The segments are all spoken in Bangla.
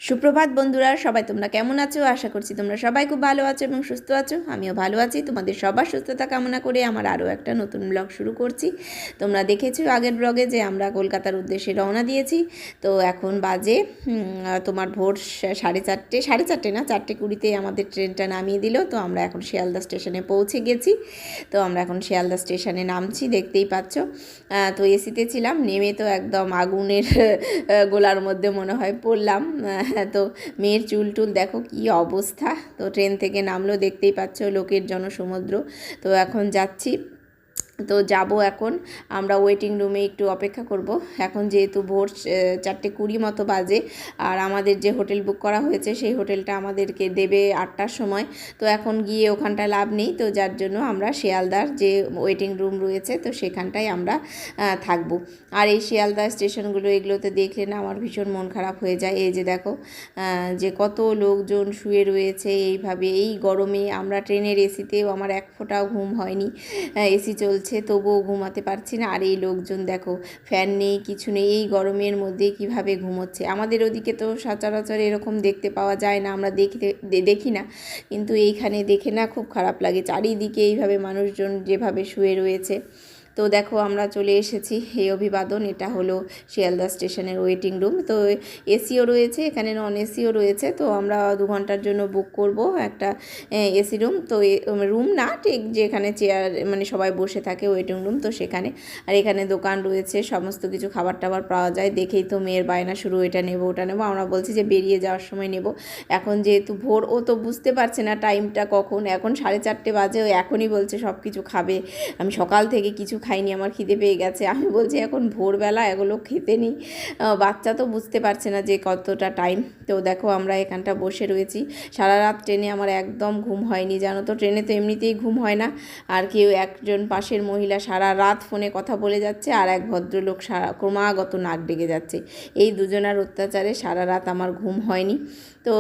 সুপ্রভাত বন্ধুরা, সবাই তোমরা কেমন আছো? আশা করছি তোমরা সবাই খুব ভালো আছো এবং সুস্থ আছো। আমিও ভালো আছি। তোমাদের সবার সুস্থতা কামনা করে আমার আরও একটা নতুন ব্লগ শুরু করছি। তোমরা দেখেছো আগের ব্লগে যে আমরা কলকাতার উদ্দেশ্যে রওনা দিয়েছি। তো এখন বাজে তোমার ভোর 4:30, 4:30 না, 4:20 আমাদের ট্রেনটা নামিয়ে দিল। তো আমরা এখন শিয়ালদা স্টেশনে পৌঁছে গেছি। তো আমরা এখন শিয়ালদা স্টেশনে নামছি, দেখতেই পাচ্ছ। তো এসিতে ছিলাম, নেমে তো একদম আগুনের গোলার মধ্যে মনে হয় পড়লাম। তো মেয়ের চুল টুল দেখো কি অবস্থা। তো ট্রেন থেকে নামলো, দেখতেই পাচ্ছ লোকের জনসমুদ্র। তো এখন যাচ্ছি। তো যাব এখন আমরা ওয়েটিং রুমে একটু অপেক্ষা করব। এখন যেহেতু ভোর 4:20 মতো বাজে, আর আমাদের যে হোটেল বুক করা হয়েছে সেই হোটেলটা আমাদেরকে দেবে 8টার সময়। তো এখন গিয়ে ওখানটা লাভ নেই, তো যার জন্য আমরা শিয়ালদার যে ওয়েটিং রুম রয়েছে তো সেখানটায় আমরা থাকবো। আর এই শিয়ালদা স্টেশনগুলো এগুলোতে দেখলে না আমার ভীষণ মন খারাপ হয়ে যায়। এই যে দেখো যে কত লোকজন শুয়ে রয়েছে এইভাবে এই গরমে। আমরা ট্রেনের এসিতেও আমার এক ফোঁটাও ঘুম হয়নি, এসি চলছে তবুও ঘুমাতে পারছি না। আর এই লোকজন দেখো, ফ্যান নেই, কিছু নেই, এই গরমের মধ্যে কিভাবে ঘুমোচ্ছে। আমাদের ওদিকে তো সচরাচর এরকম দেখতে পাওয়া যায় না, আমরা দেখি না, কিন্তু এইখানে দেখে না খুব খারাপ লাগে। চারিদিকে এইভাবে মানুষজন যেভাবে শুয়ে রয়েছে। তো দেখো আমরা চলে এসেছি এই অভিবাদন, এটা হলো শিয়ালদা স্টেশনের ওয়েটিং রুম। তো এসিও রয়েছে এখানে, নন এসিও রয়েছে। তো আমরা 2 ঘন্টার জন্য বুক করব একটা এসি রুম। তো রুম না, ঠিক যেখানে চেয়ার মানে সবাই বসে থাকে ওয়েটিং রুম, তো সেখানে। আর এখানে দোকান রয়েছে, সমস্ত কিছু খাবার টাবার পাওয়া যায়। দেখেই তো মেয়ের বায়না শুরু, এটা নেবো ওটা নেবো। আমরা বলছি যে বেরিয়ে যাওয়ার সময় নেব। এখন যেহেতু ভোর, ও তো বুঝতে পারছে না টাইমটা কখন, এখন 4:30 বাজে। ও এখনই বলছে সব কিছু খাবে। আমি সকাল থেকে কিছু খাইনি, আমার খিদে পেয়ে গেছে। আমি বলছি এখন ভোরবেলা এগুলো খেতে নেই। বাচ্চা তো বুঝতে পারছে না যে কতটা টাইম। তো দেখো আমরা এখানটা বসে রয়েছি। সারা রাত ট্রেনে আমার একদম ঘুম হয়নি, জানো তো। ট্রেনে তো এমনিতেই ঘুম হয় না। আর কেউ একজন পাশের মহিলা সারা রাত ফোনে কথা বলে যাচ্ছে, আর এক ভদ্রলোক ক্রমাগত নাক ডেকে যাচ্ছে। এই দুজনার অত্যাচারে সারা রাত আমার ঘুম হয়নি। তো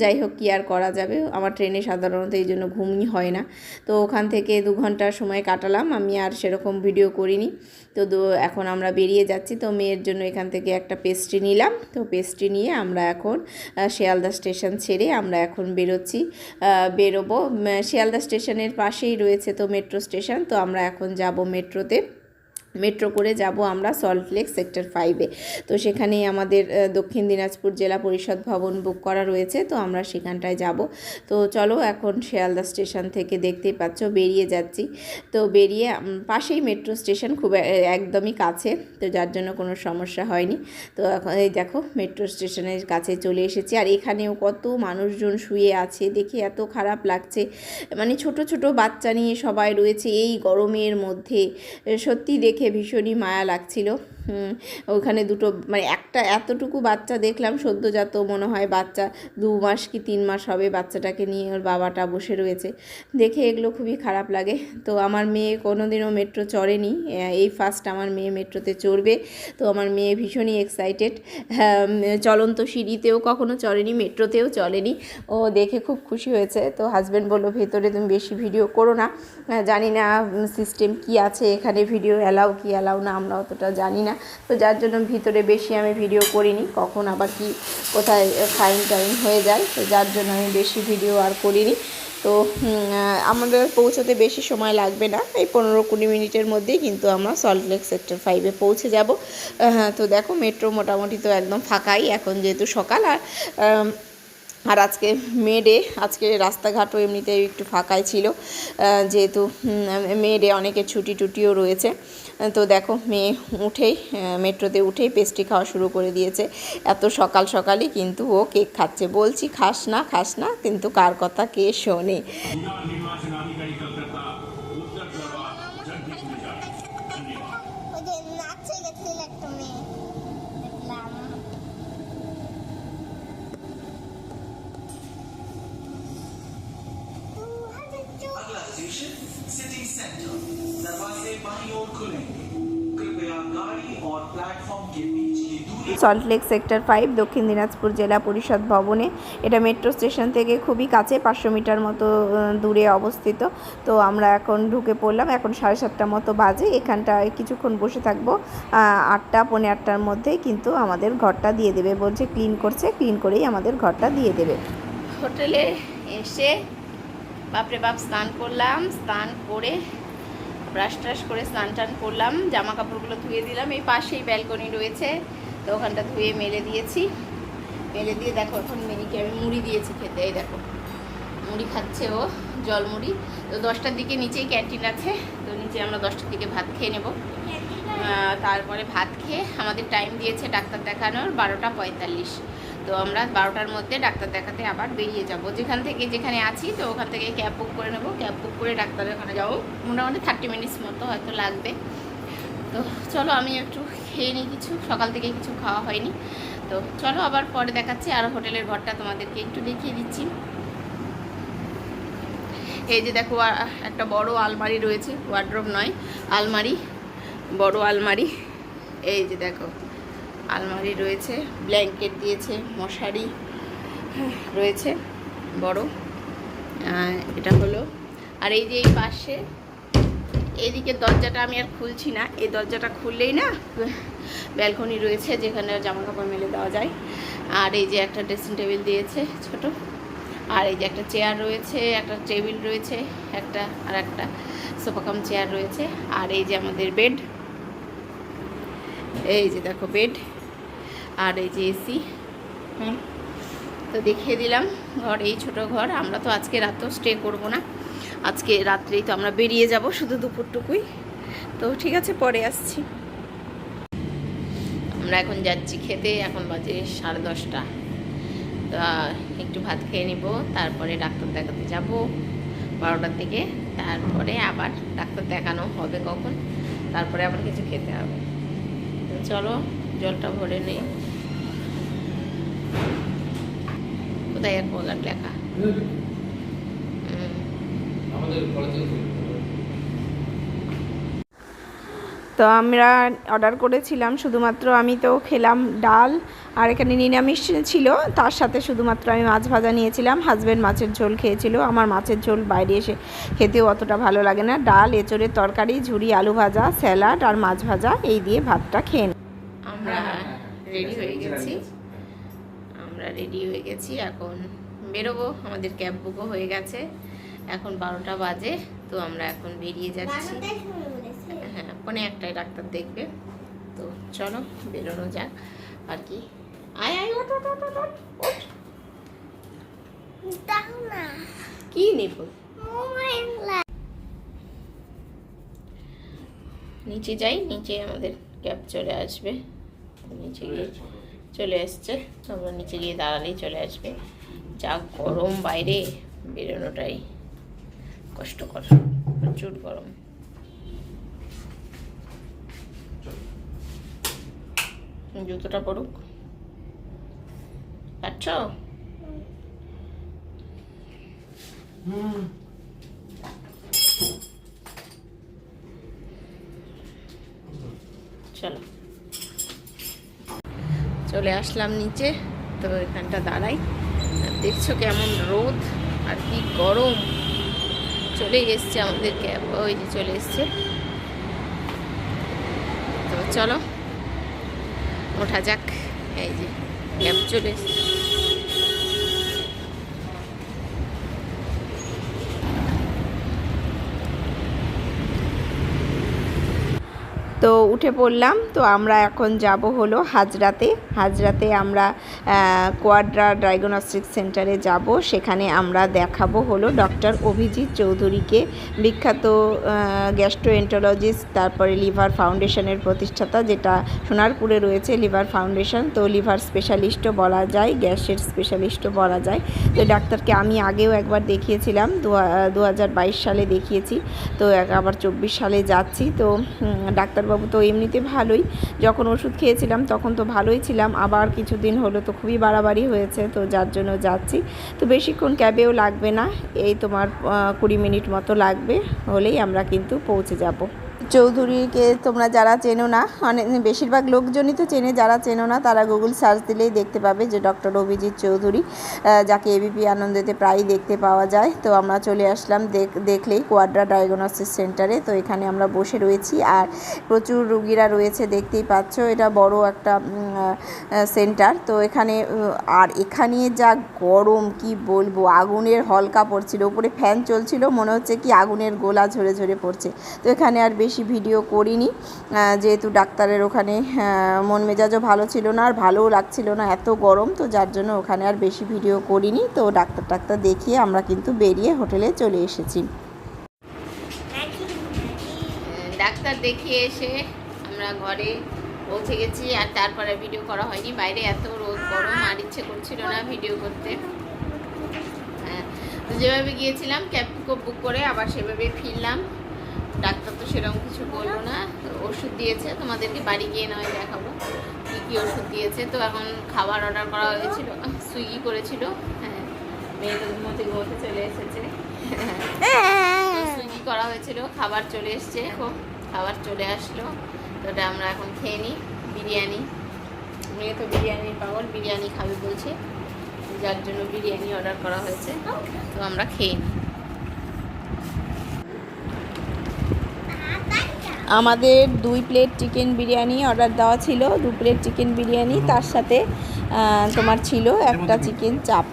যাই হোক, কী আর করা যাবে, আমার ট্রেনে সাধারণত এই জন্য ঘুমই হয় না। তো ওখান থেকে 2 ঘন্টার সময় কাটালাম, আমি আর সেরকম ভিডিও করিনি। তো এখন আমরা বেরিয়ে যাচ্ছি। তো মেয়ের জন্য এখান থেকে একটা পেস্ট্রি নিলাম। তো পেস্ট্রি নিয়ে আমরা এখন শিয়ালদা স্টেশন ছেড়ে আমরা এখন বেরোবো। শিয়ালদা স্টেশনের পাশেই রয়েছে তো মেট্রো স্টেশন। তো আমরা এখন যাব মেট্রোতে, মেট্রো করে যাব আমরা সল্টলেক সেক্টর 5-এ। তো সেখানেই আমাদের দক্ষিণ দিনাজপুর জেলা পরিষদ ভবন বুক করা রয়েছে। তো আমরা সেখানটায় যাব। তো চলো এখন শিয়ালদা স্টেশন থেকে দেখতেই পাচ্ছ বেরিয়ে যাচ্ছি। তো বেরিয়ে পাশেই মেট্রো স্টেশন, খুব একদমই কাছে, তো যার জন্য কোনো সমস্যা হয়নি। তো এখন এই দেখো মেট্রো স্টেশনের কাছে চলে এসেছি। আর এখানেও কত মানুষজন শুয়ে আছে, দেখে এত খারাপ লাগছে। মানে ছোট ছোট বাচ্চা নিয়ে সবাই রয়েছে এই গরমের মধ্যে। সত্যি দেখে ভীষণই মায়া লাগছিল। ওখানে দুটো মানে একটা এতটুকু বাচ্চা দেখলাম, সদ্যজাত মনে হয় বাচ্চা, 2 মাস কি 3 মাস হবে, বাচ্চাটাকে নিয়ে ওর বাবাটা বসে রয়েছে। দেখে এগুলো খুবই খারাপ লাগে। তো আমার মেয়ে কোনোদিনও মেট্রো চড়েনি, এই ফার্স্ট আমার মেয়ে মেট্রোতে চড়বে। তো আমার মেয়ে ভীষণই এক্সাইটেড। চলন্ত সিঁড়িতেও কখনো চড়েনি, মেট্রোতেও চলেনি। ও দেখে খুব খুশি হয়েছে। তো হাজব্যান্ড বললো ভেতরে তুমি বেশি ভিডিও করো না, জানি না সিস্টেম কি আছে এখানে, ভিডিও অ্যালাউ কি অ্যালাউ না আমরা অতটা জানি না। তো যার জন্য ভিতরে বেশি আমি ভিডিও করিনি, কখন আবার কি কোথায় ফাইন টাইন হয়ে যায়, তো যার জন্য আমি বেশি ভিডিও আর করিনি। তো আমাদের পৌঁছতে বেশি সময় লাগবে না, এই 15-20 মিনিটের মধ্যেই কিন্তু আমরা সল্টলেক সেক্টর 5-এ পৌঁছে যাব। তো দেখো মেট্রো মোটামুটি তো একদম ফাঁকাই এখন, যেহেতু সকাল। আর আজকে মে ডে, আজকে রাস্তাঘাটও এমনিতেই একটু ফাঁকাই ছিল, যেহেতু মে ডে, অনেকের ছুটি টুটিও রয়েছে। তো দেখো মেয়ে মেট্রোতে উঠেই পেস্ট্রি খাওয়া শুরু করে দিয়েছে। এত সকাল সকালই কিন্তু ও কেক খাচ্ছে। বলছি খাস না, কিন্তু কার কথা কে শোনে। अगला स्टेशन सिटी सेंटर, दरवाजे बाईं ओर खुलेंगे, कृपया সল্টলেক সেক্টর 5 দক্ষিণ দিনাজপুর জেলা পরিষদ ভবনে। এটা মেট্রো স্টেশন থেকে খুবই কাছে, 500 মিটার মতো দূরে অবস্থিত। তো আমরা এখন ঢুকে পড়লাম, এখন 7:30 মতো বাজে। এখানটায় কিছুক্ষণ বসে থাকবো, 8টা পৌনে 8টার মধ্যেই কিন্তু আমাদের ঘরটা দিয়ে দেবে বলছে। ক্লিন করছে, ক্লিন করেই আমাদের ঘরটা দিয়ে দেবে। হোটেলে এসে বাপরে বাপ স্নান করলাম, স্নান করে ব্রাশ ট্রাশ করে স্নান টান করলাম, জামা কাপড়গুলো ধুয়ে দিলাম। এই পাশেই ব্যালকনি রয়েছে, তো ওখানটা ধুয়ে মেলে দিয়েছি। মেলে দিয়ে দেখো এখন মিনিকে আমি মুড়ি দিয়েছি খেতে। এই দেখো মুড়ি খাচ্ছে ও, জল মুড়ি। তো 10টার দিকে নিচেই ক্যান্টিন আছে, তো নিচে আমরা 10টার দিকে ভাত খেয়ে নেব। তারপরে ভাত খেয়ে আমাদের টাইম দিয়েছে ডাক্তার দেখানোর 12টা 45। তো আমরা 12টার মধ্যে ডাক্তার দেখাতে আবার বেরিয়ে যাব। যেখানে আছি তো ওখান থেকে ক্যাব বুক করে নেব। ক্যাব বুক করে ডাক্তারের ওখানে যাবো, মোটামুটি 30 মিনিটস মতো হয়তো লাগবে। তো চলো আমি একটু খেয়ে নিই কিছু, সকাল থেকে কিছু খাওয়া হয়নি। তো চলো আবার পরে দেখাচ্ছি। আর হোটেলের ঘরটা তোমাদেরকে একটু দেখিয়ে দিচ্ছি। এই যে দেখো একটা বড় আলমারি রয়েছে, ওয়ার্ড্রোব নয় আলমারি, বড় আলমারি। এই যে দেখো আলমারি রয়েছে, ব্ল্যাঙ্কেট দিয়েছে, মশারি রয়েছে বড়। এটা হলো। আর এই যে এই পাশে এইদিকে দরজাটা আমি আর খুলছি না, এই দরজাটা খুললেই না ব্যালকনি রয়েছে যেখানে জামা কাপড় মেলে দেওয়া যায়। আর এই যে একটা ড্রেসিং টেবিল দিয়েছে ছোট, আর এই যে একটা চেয়ার রয়েছে, একটা টেবিল রয়েছে, একটা সোফা কাম চেয়ার রয়েছে। আর এই যে আমাদের বেড, এই যে দেখো বেড, আর এই যে এসি। তো দেখিয়ে দিলাম ঘর, এই ছোট ঘর। আমরা তো আজকে রাতও স্টে করব না, আজকে রাত্রেই তো আমরা বেরিয়ে যাব, শুধু দুপুরটুকুই। তো ঠিক আছে, পরে আসছি। আমরা এখন যাচ্ছি খেতে, এখন বাজে 10:30। তো একটু ভাত খেয়ে নিব, তারপরে ডাক্তার দেখাতে যাব 12টার দিকে। তারপরে আবার ডাক্তার দেখানো হবে কখন, তারপরে আবার কিছু খেতে হবে। চলো জলটা ভরে নেই। কোথায় এক বলার লেখা তো আমরা অর্ডার করেছিলাম শুধুমাত্র, আমি তো খেলাম ডাল, আর এখানে নিরামিষ ছিল, তার সাথে শুধুমাত্র আমি মাছ ভাজা নিয়েছিলাম। হাজব্যান্ড মাছের ঝোল খেয়েছিল। আমার মাছের ঝোল বাইরে এসে খেতেও অতটা ভালো লাগে না। ডাল, এঁচোড়ের তরকারি, ঝুরি আলু ভাজা, স্যালাড আর মাছ ভাজা, এই দিয়ে ভাতটা খেয়ে আমরা রেডি হয়ে গেছি। এখন বেরোবো, আমাদের ক্যাব বুকও হয়ে গেছে। এখন 12টা বাজে, তো আমরা এখন বেরিয়ে যাচ্ছি। হ্যাঁ, 1:45 ডাক্তার দেখবে। তো চলো বেরোনো যাক আর কি। আয় কি নেব, নিচে যাই, নিচে আমাদের ক্যাব চলে আসবে। নিচে গিয়ে চলে এসছে, তোমরা নিচে গিয়ে দাঁড়ালেই চলে আসবে। যা গরম বাইরে, বেরোনোটাই কষ্টকর, প্রচুর গরম। জুতোটা পড়ুক, পাচ্ছ? চলো চলে আসলাম নিচে। তো এখানটা দাঁড়াই, দেখছো কেমন রোদ আর কি গরম। চলে এসছে আমাদের ক্যাব, ওই যে চলে এসছে। তো চলো ওঠা যাক। এই যে ক্যাব চলে এসছে। তো উঠে পড়লাম। তো আমরা এখন যাব হলো হাজরাতে আমরা কোয়াড্রা ডায়াগনস্টিক সেন্টারে যাব। সেখানে আমরা দেখাবো হলো ডক্টর অভিজিৎ চৌধুরীকে, বিখ্যাত গ্যাস্ট্রোএন্টারোলজিস্ট, তারপরে লিভার ফাউন্ডেশনের প্রতিষ্ঠাতা, যেটা সোনারপুরে রয়েছে লিভার ফাউন্ডেশন। তো লিভার স্পেশালিস্টও বলা যায়, গ্যাসের স্পেশালিস্টও বলা যায়। তো ডাক্তারকে আমি আগেও একবার দেখিয়েছিলাম, 2022 সালে দেখিয়েছি। তো আবার 24 সালে যাচ্ছি। তো ডাক্তারবাবু তো এমনিতে ভালোই, যখন ওষুধ খেয়েছিলাম তখন তো ভালোই ছিলাম, আবার কিছুদিন হলো তো খুবই বাড়াবাড়ি হয়েছে, তো যার জন্য যাচ্ছি। তো বেশিক্ষণ ক্যাবেও লাগবে না, এই তোমার 20 মিনিট মতো লাগবে, হলেই আমরা কিন্তু পৌঁছে যাব। চৌধুরীকে তোমরা যারা চেনো না, অনেক বেশিরভাগ লোকজনই তো চেনে, যারা চেনো না তারা গুগল সার্চ দিলেই দেখতে পাবে যে ডক্টর অভিজিৎ চৌধুরী, যাকে এবিপি আনন্দেতে প্রায়ই দেখতে পাওয়া যায়। তো আমরা চলে আসলাম দেখলেই কোয়াড্রা ডায়াগনস্টিক সেন্টারে। তো এখানে আমরা বসে রয়েছি আর প্রচুর রুগীরা রয়েছে, দেখতেই পাচ্ছ। এটা বড় একটা সেন্টার। তো এখানে যা গরম কি বলবো, আগুনের হলকা পড়ছিল, উপরে ফ্যান চলছিল, মনে হচ্ছে কি আগুনের গোলা ঝরে ঝরে পড়ছে। তো এখানে আর বেশি ভিডিও করিনি, যেহেতু ডাক্তারের ওখানে মন মেজাজও ভালো ছিল না আর ভালোও লাগছিল না, এত গরম। তো যার জন্য ওখানে আর বেশি ভিডিও করিনি। তো ডাক্তার দেখিয়ে আমরা কিন্তু বেরিয়ে হোটেলে চলে এসেছি। ডাক্তার দেখিয়ে এসে আমরা ঘরে পৌঁছে গেছি আর তারপরে ভিডিও করা হয়নি। বাইরে এত রোদ গরম আর ইচ্ছে করছিল না ভিডিও করতে। হ্যাঁ, তো যেভাবে গিয়েছিলাম ক্যাব বুক করে আবার সেভাবে ফিরলাম। ডাক্তার তো সেরকম কিছু বললো না, ওষুধ দিয়েছে, তোমাদেরকে বাড়ি গিয়ে নয় দেখাবো কী কী ওষুধ দিয়েছে। তো এখন খাবার অর্ডার করা হয়েছিল, সুইগি করেছিল। হ্যাঁ, মেয়েদের মধ্যে ঘুমোতে চলে এসেছে। সুইগি করা হয়েছিল, খাবার চলে এসছে, খাবার চলে আসলো। তো ওটা আমরা এখন খেয়ে নিই। বিরিয়ানি, মেয়ে তো বিরিয়ানির পাগল, বিরিয়ানি খাবে বলছে, যার জন্য বিরিয়ানি অর্ডার করা হয়েছে। তো আমরা খেয়ে নিই। আমাদের 2 প্লেট চিকেন বিরিয়ানি অর্ডার দেওয়া ছিল, 2 প্লেট চিকেন বিরিয়ানি, তার সাথে তোমার ছিল একটা চিকেন চাপ।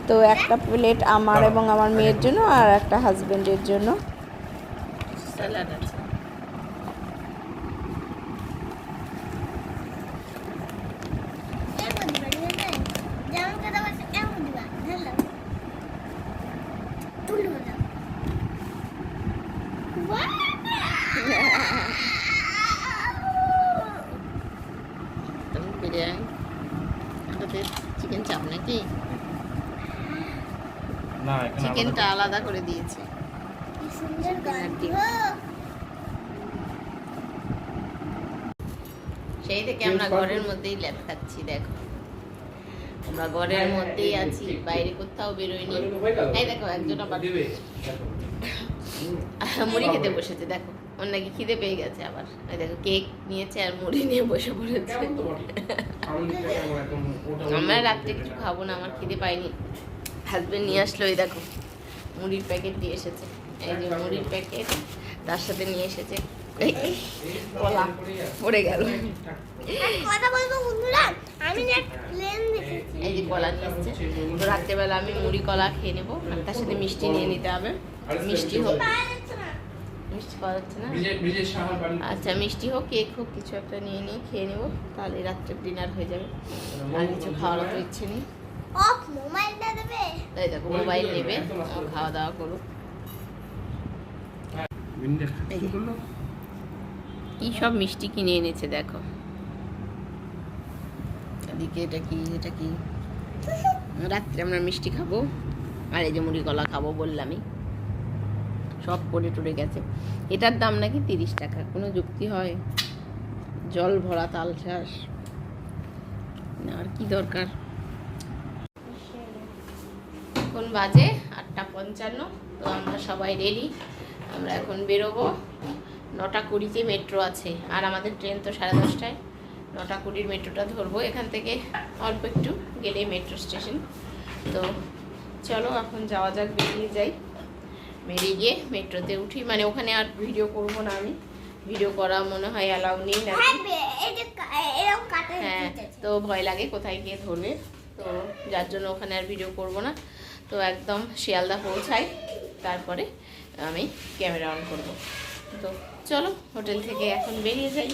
তো একটা প্লেট আমার এবং আমার মেয়ের জন্য আর একটা হাজব্যান্ডের জন্য। স্যালাড আছে। চিকেন চাপ নাকি? চিকেনটা আলাদা করে দিয়েছে। সেই থেকে আমরা ঘরের মধ্যেই ল্যাব খাচ্ছি। দেখো আমরা ঘরের মধ্যেই আছি, বাইরে কোথাও বেরোয়নি। এই দেখো একজন আবার মুড়ি খেতে বসেছে। দেখো ওর নাকি খিদে পেয়ে গেছে আবার। এই দেখো কেক নিয়েছে আর মুড়ি নিয়ে বসে পড়েছে। আমরা রাত্রে কিছু খাবো না, আমার খিদে পাইনি। হাজবেন্ড নিয়ে আসলো, এই দেখো মুড়ির প্যাকেট দিয়ে এসেছে। এই যে মুড়ির প্যাকেট, তার সাথে নিয়ে এসেছে কলা। পড়ে গেল। এই যে কলা নিয়ে এসেছে। তো রাত্রেবেলা আমি মুড়ি কলা খেয়ে নেবো, আর তার সাথে মিষ্টি নিয়ে নিতে হবে। মিষ্টি হোক, মিষ্টি পাওয়া যাচ্ছে না, আচ্ছা মিষ্টি হোক কেক হোক কিছু একটা নিয়ে খেয়ে নেবো, তাহলে রাত্রের ডিনার হয়ে যাবে। আর কিছু খাওয়ার তো ইচ্ছে নেই। তাই দেখো মোবাইল নেবে, খাওয়া দাওয়া করুক। কি সব মিষ্টি কিনে এনেছে দেখো। এদিকে এটা কি রাত্রে আমরা মিষ্টি খাবো, আর এই যে মুড়ি কলা খাবো বললামই। সব পড়ে টুরে গেছে। এটার দাম নাকি 30 টাকা। কোনো যুক্তি হয়? জল ভরা তাল শাঁস, আর কি দরকার। এখন বাজে 8:55। তো আমরা সবাই রেডি, আমরা এখন বেরোবো। 9:20-তে মেট্রো আছে, আর আমাদের ট্রেন তো 10:30টায়। 9:20 মেট্রোটা ধরবো। এখান থেকে অল্প একটু গেলেই মেট্রো স্টেশন। তো চলো এখন যাওয়া যাক, বেরিয়ে যাই। বেরিয়ে গিয়ে মেট্রোতে উঠি। মানে ওখানে আর ভিডিও করবো না, আমি ভিডিও করা মনে হয় অ্যালাউ নেই নাকি। হ্যাঁ, তো ভয় লাগে কোথায় গিয়ে ধরবে, তো যার জন্য ওখানে আর ভিডিও করব না। তো একদম শিয়ালদা পৌঁছাই, তারপরে আমি ক্যামেরা অন করব। তো চলো হোটেল থেকে এখন বেরিয়ে যাই।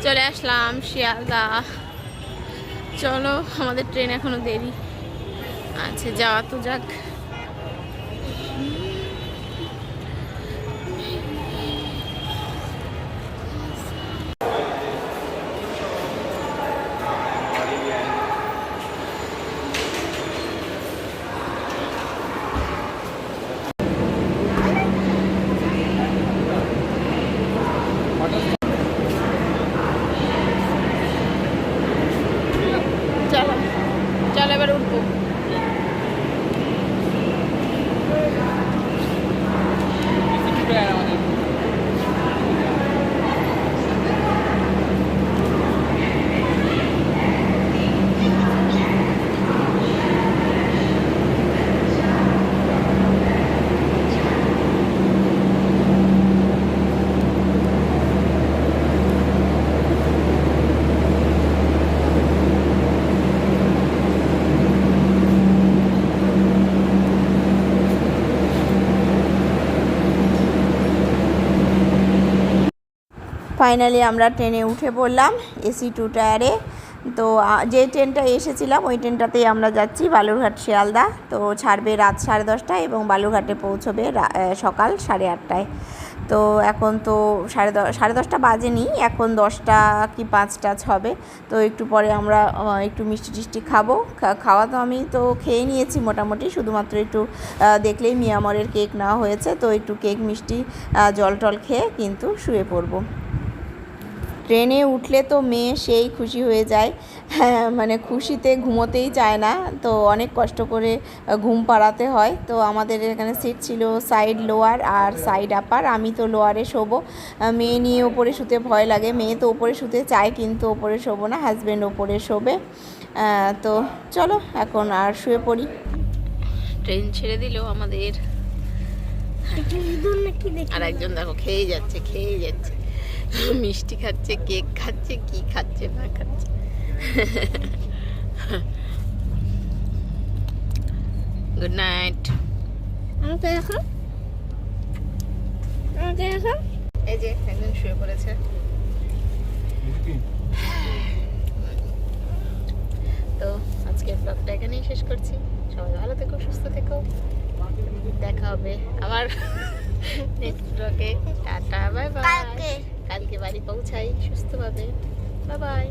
চলে আসলাম শিয়ালদা। চলো, আমাদের ট্রেন এখনো দেরি আছে, যাওয়া তো যাক। ফাইনালি আমরা ট্রেনে উঠে পড়লাম এসি 2 টায়ারে। তো যে ট্রেনটা এসেছিলাম ওই ট্রেনটাতেই আমরা যাচ্ছি বালুরঘাট শিয়ালদা। তো ছাড়বে রাত 10:30টায় এবং বালুরঘাটে পৌঁছবে সকাল 8:30টায়। তো এখন তো 10:30 বাজেনি, এখন 10টা কি 5টা হবে। তো একটু পরে আমরা একটু মিষ্টি টিষ্টি খাবো। খাওয়া তো আমি তো খেয়ে নিয়েছি মোটামুটি, শুধুমাত্র একটু দেখলেই মিয়ামরের কেক নেওয়া হয়েছে, তো একটু কেক মিষ্টি জল টল খেয়ে কিন্তু শুয়ে পড়বো। ট্রেনে উঠলে তো মেয়ে সেই খুশি হয়ে যায়, মানে খুশিতে ঘুমোতেই চায় না, তো অনেক কষ্ট করে ঘুম পাড়াতে হয়। তো আমাদের এখানে সিট ছিল সাইড লোয়ার আর সাইড আপার, আমি তো লোয়ারে শোবো। মেয়ে নিয়ে ওপরে শুতে ভয় লাগে, মেয়ে তো ওপরে শুতে চায় কিন্তু ওপরে শোবো না, হাজব্যান্ড ওপরে শোবে। তো চলো এখন আর শুয়ে পড়ি। ট্রেন ছেড়ে দিল আমাদের, আর একজন দেখো খেয়ে যাচ্ছে মিষ্টি খাচ্ছে, কেক খাচ্ছে, কি খাচ্ছে না খাচ্ছে। Good night. এই যে একজন শুয়ে পড়েছে। তো আজকের ব্লগটা এখানেই শেষ করছি। সবাই ভালো থেকো, সুস্থ থেকো, দেখা হবে আবার নেক্সট ব্লগে। Tata, bye bye. কালকে বাড়ি পৌঁছাই সুস্থভাবে। Bye bye.